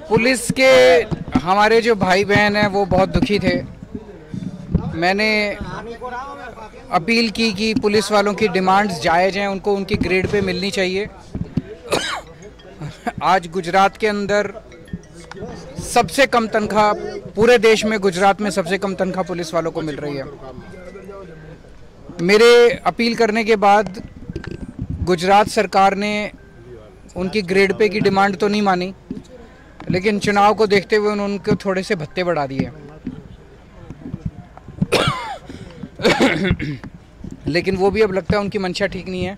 Police के हमारे जो भाई बहन हैं वो बहुत दुखी थे। मैंने अपील की कि पुलिस वालों की डिमांड्स जायज़ हैं, उनको उनकी ग्रेड पे मिलनी चाहिए। आज गुजरात के अंदर सबसे कम तनख्वाह पूरे देश में, गुजरात में सबसे कम तनख्वाह पुलिस वालों को मिल रही है। मेरे अपील करने के बाद गुजरात सरकार ने उनकी ग्रेड पे की डिमांड तो नहीं मानी, लेकिन चुनाव को देखते हुए उनको थोड़े से भत्ते बढ़ा दिए। लेकिन वो भी अब लगता है उनकी मंशा ठीक नहीं है।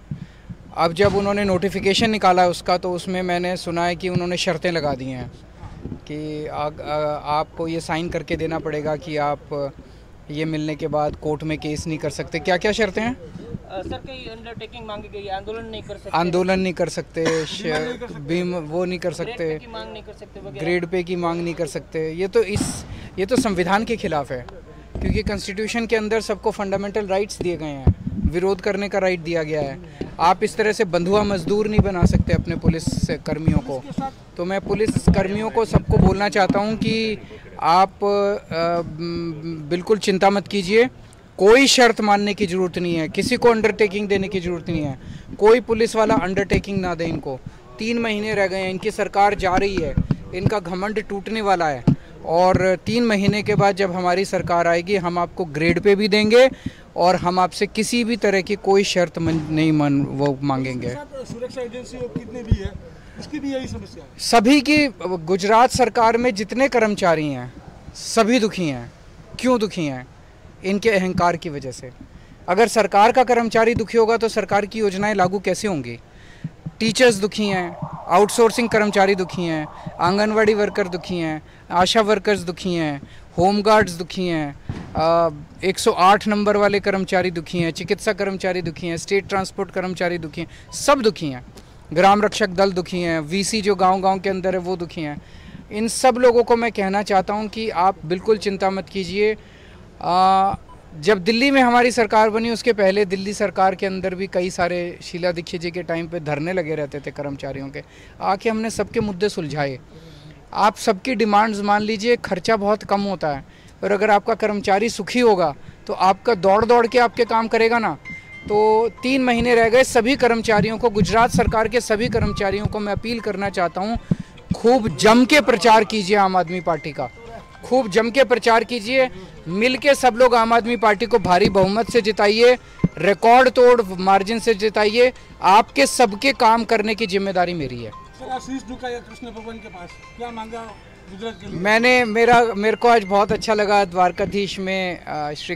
अब जब उन्होंने नोटिफिकेशन निकाला उसका, तो उसमें मैंने सुना है कि उन्होंने शर्तें लगा दी हैं कि आपको ये साइन करके देना पड़ेगा कि आप ये मिलने के बाद कोर्ट में केस नहीं कर सकते। क्या क्या शर्तें हैं सर? कई अंडरटेकिंग मांगी गई है, आंदोलन नहीं कर सकते, वो नहीं कर सकते, ग्रेड पे की मांग नहीं कर सकते, ग्रेड पे की मांग नहीं कर सकते। ये तो संविधान के खिलाफ है, क्योंकि कॉन्स्टिट्यूशन के अंदर सबको फंडामेंटल राइट्स दिए गए हैं, विरोध करने का राइट दिया गया है। आप इस तरह से बंधुआ मजदूर नहीं बना सकते अपने पुलिस कर्मियों को। तो मैं पुलिस कर्मियों को सबको बोलना चाहता हूं कि आप बिल्कुल चिंता मत कीजिए, कोई शर्त मानने की ज़रूरत नहीं है, किसी को अंडरटेकिंग देने की ज़रूरत नहीं है। कोई पुलिस वाला अंडरटेकिंग ना दे इनको। 3 महीने रह गए हैं, इनकी सरकार जा रही है, इनका घमंड टूटने वाला है, और 3 महीने के बाद जब हमारी सरकार आएगी हम आपको ग्रेड पे भी देंगे और हम आपसे किसी भी तरह की कोई शर्त नहीं वो मांगेंगे। सुरक्षा एजेंसी कितने भी है, उसकी भी यही समस्या है। सभी की, गुजरात सरकार में जितने कर्मचारी हैं सभी दुखी हैं। क्यों दुखी हैं? इनके अहंकार की वजह से। अगर सरकार का कर्मचारी दुखी होगा तो सरकार की योजनाएं लागू कैसे होंगी? टीचर्स दुखी हैं, आउटसोर्सिंग कर्मचारी दुखी हैं, आंगनवाड़ी वर्कर दुखी हैं, आशा वर्कर्स दुखी हैं, होमगार्ड्स दुखी हैं, 108 नंबर वाले कर्मचारी दुखी हैं, चिकित्सा कर्मचारी दुखी हैं, स्टेट ट्रांसपोर्ट कर्मचारी दुखी हैं, सब दुखी हैं। ग्राम रक्षक दल दुखी हैं, वीसी जो गांव-गांव के अंदर है वो दुखी हैं। इन सब लोगों को मैं कहना चाहता हूं कि आप बिल्कुल चिंता मत कीजिए। जब दिल्ली में हमारी सरकार बनी उसके पहले दिल्ली सरकार के अंदर भी कई सारे शीला दीक्षित जी के टाइम पे धरने लगे रहते थे कर्मचारियों के। आके हमने सबके मुद्दे सुलझाए। आप सबकी डिमांड्स मान लीजिए, खर्चा बहुत कम होता है, और अगर आपका कर्मचारी सुखी होगा तो आपका दौड़ दौड़ के आपके काम करेगा ना। तो 3 महीने रह गए। सभी कर्मचारियों को, गुजरात सरकार के सभी कर्मचारियों को मैं अपील करना चाहता हूँ, खूब जम के प्रचार कीजिए आम आदमी पार्टी का, खूब जम के प्रचार कीजिए। मिलके सब लोग आम आदमी पार्टी को भारी बहुमत से जिताइए, रिकॉर्ड तोड़ मार्जिन से जिताइए। आपके सबके काम करने की जिम्मेदारी मेरी है। सर, आशीष झुकाया कृष्ण भगवान के पास, क्या मांगा गुजरात के लिए? मेरे को आज बहुत अच्छा लगा द्वारकाधीश में श्री